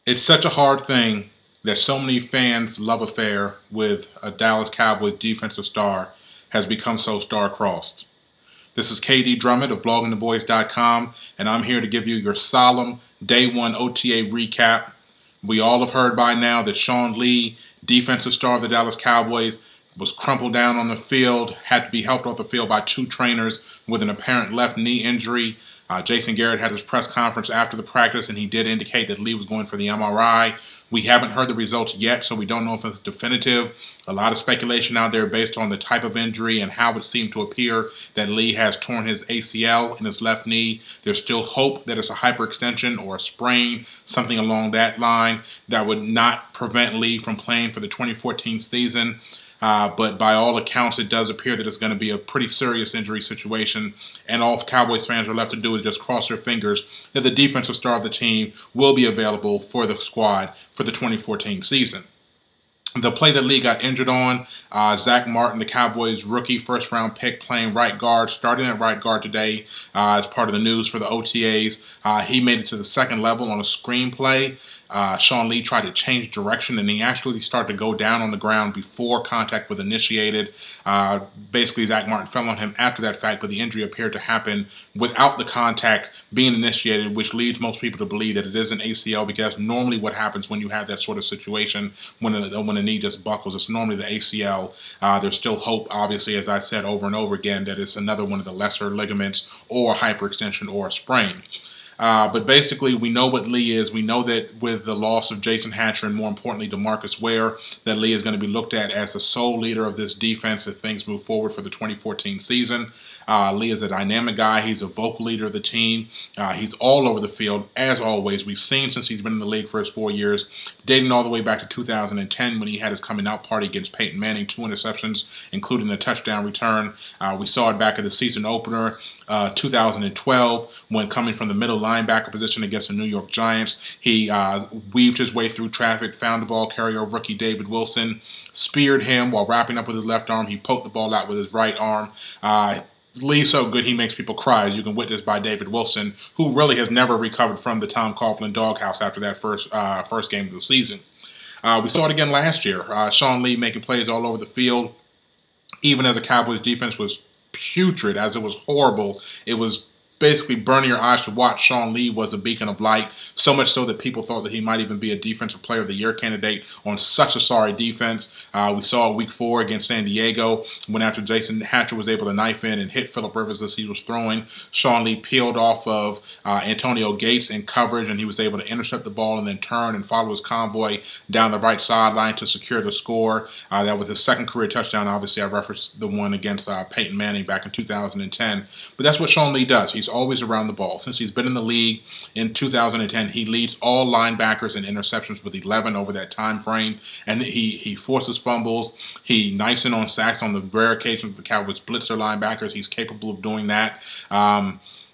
It's such a hard thing that so many fans' love affair with a Dallas Cowboys defensive star has become so star-crossed. This is KD Drummond of bloggingtheboys.com, and I'm here to give you your solemn Day 1 OTA recap. We all have heard by now that Sean Lee, defensive star of the Dallas Cowboys, was crumpled down on the field, had to be helped off the field by two trainers with an apparent left knee injury. Jason Garrett had his press conference after the practice, and he did indicate that Lee was going for the MRI. We haven't heard the results yet, so we don't know if it's definitive. A lot of speculation out there based on the type of injury and how it seemed to appear that Lee has torn his ACL in his left knee. There's still hope that it's a hyperextension or a sprain, something along that line that would not prevent Lee from playing for the 2014 season. But by all accounts, it does appear that it's going to be a pretty serious injury situation, and all Cowboys fans are left to do is just cross their fingers that the defensive star of the team will be available for the squad for the 2014 season. The play that Lee got injured on, Zach Martin, the Cowboys' rookie first-round pick, playing right guard, starting at right guard today as part of the news for the OTAs. He made it to the second level on a screen play. Sean Lee tried to change direction, and he actually started to go down on the ground before contact was initiated. Basically, Zach Martin fell on him after that fact, but the injury appeared to happen without the contact being initiated, which leads most people to believe that it is an ACL, because normally what happens when you have that sort of situation, when a knee just buckles, it's normally the ACL. There's still hope, obviously, as I said over and over again, that it's another one of the lesser ligaments or hyperextension or a sprain. But basically, we know what Lee is. We know that with the loss of Jason Hatcher and, more importantly, DeMarcus Ware, that Lee is going to be looked at as the sole leader of this defense if things move forward for the 2014 season. Lee is a dynamic guy. He's a vocal leader of the team. He's all over the field, as always. We've seen since he's been in the league for his 4 years, dating all the way back to 2010 when he had his coming-out party against Peyton Manning, 2 interceptions, including a touchdown return. We saw it back at the season opener, 2012, when coming from the middle linebacker position against the New York Giants, he weaved his way through traffic, found the ball carrier, rookie David Wilson, speared him while wrapping up with his left arm. He poked the ball out with his right arm. Lee's so good he makes people cry, as you can witness by David Wilson, who really has never recovered from the Tom Coughlin doghouse after that first game of the season. We saw it again last year. Sean Lee making plays all over the field, even as the Cowboys defense was putrid, as it was horrible. It was basically burning your eyes to watch. Sean Lee was a beacon of light, so much so that people thought that he might even be a Defensive Player of the Year candidate on such a sorry defense. We saw Week 4 against San Diego, when after Jason Hatcher was able to knife in and hit Phillip Rivers as he was throwing, Sean Lee peeled off of Antonio Gates in coverage, and he was able to intercept the ball and then turn and follow his convoy down the right sideline to secure the score. That was his second career touchdown. Obviously, I referenced the one against Peyton Manning back in 2010. But that's what Sean Lee does. He's always around the ball. Since he's been in the league in 2010, he leads all linebackers in interceptions with 11 over that time frame, and he forces fumbles. He knifes in on sacks on the rare occasions the Cowboys blitz their linebackers. He's capable of doing that.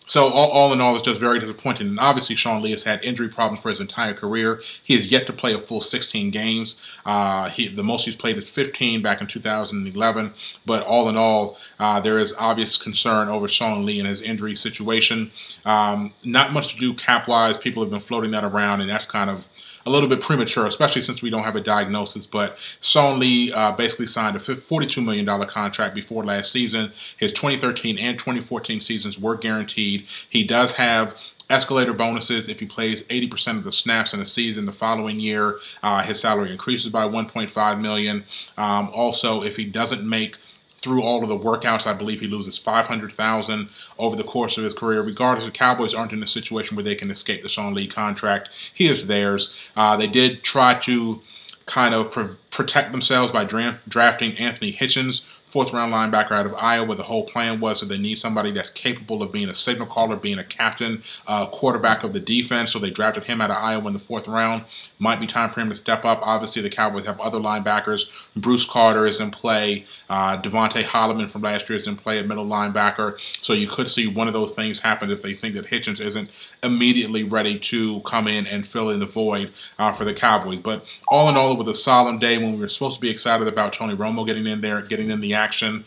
So all in all, it's just very disappointing. And obviously, Sean Lee has had injury problems for his entire career. He has yet to play a full 16 games. The most he's played is 15 back in 2011. But all in all, there is obvious concern over Sean Lee and his injury situation. Not much to do cap-wise. People have been floating that around, and that's kind of a little bit premature, especially since we don't have a diagnosis. But Sean Lee basically signed a $42 million contract before last season. His 2013 and 2014 seasons were guaranteed. He does have escalator bonuses. If he plays 80% of the snaps in a season the following year, his salary increases by $1.5 million. Also, if he doesn't make through all of the workouts, I believe he loses $500,000 over the course of his career. Regardless, the Cowboys aren't in a situation where they can escape the Sean Lee contract. He is theirs. They did try to kind of protect themselves by drafting Anthony Hitchens, fourth-round linebacker out of Iowa. The whole plan was that they need somebody that's capable of being a signal caller, being a captain, quarterback of the defense. So they drafted him out of Iowa in the 4th round. Might be time for him to step up. Obviously, the Cowboys have other linebackers. Bruce Carter is in play. Devontae Holloman from last year is in play at middle linebacker. So you could see one of those things happen if they think that Hitchens isn't immediately ready to come in and fill in the void for the Cowboys. But all in all, it was a solemn day when we were supposed to be excited about Tony Romo getting in there, getting in the action.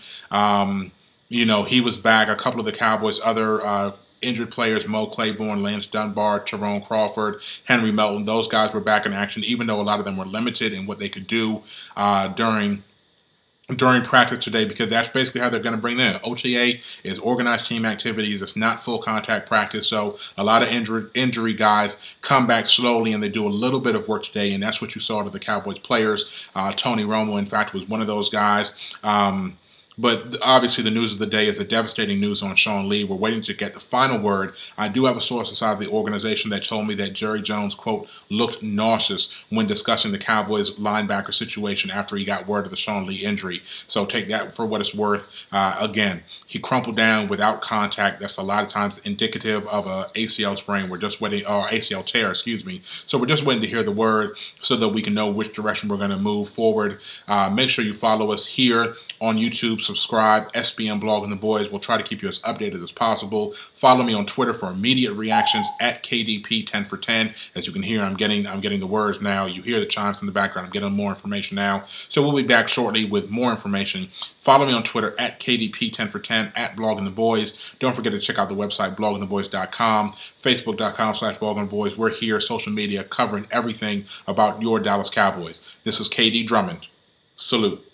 You know, he was back. A couple of the Cowboys' other injured players, Mo Claiborne, Lance Dunbar, Tyrone Crawford, Henry Melton, those guys were back in action, even though a lot of them were limited in what they could do during practice today, because that's basically how they're going to bring them in. OTA is organized team activities. It's not full contact practice. So a lot of injury guys come back slowly and they do a little bit of work today. And that's what you saw to the Cowboys players. Tony Romo, in fact, was one of those guys. But obviously the news of the day is the devastating news on Sean Lee. We're waiting to get the final word. I do have a source inside of the organization that told me that Jerry Jones, quote, looked nauseous when discussing the Cowboys linebacker situation after he got word of the Sean Lee injury. So take that for what it's worth. Again, he crumpled down without contact. That's a lot of times indicative of a ACL sprain. We're just waiting, or ACL tear, excuse me. So we're just waiting to hear the word so that we can know which direction we're going to move forward. Make sure you follow us here on YouTube. Subscribe, SBM Blog and the Boys. We'll try to keep you as updated as possible. Follow me on Twitter for immediate reactions at KDP 10 for 10. As you can hear, I'm getting the words now. You hear the chimes in the background. I'm getting more information now. So we'll be back shortly with more information. Follow me on Twitter at KDP 10 for 10, at Blog and the Boys. Don't forget to check out the website blogandtheboys.com, facebook.com/blogandtheboys. We're here, social media, covering everything about your Dallas Cowboys. This is KD Drummond. Salute.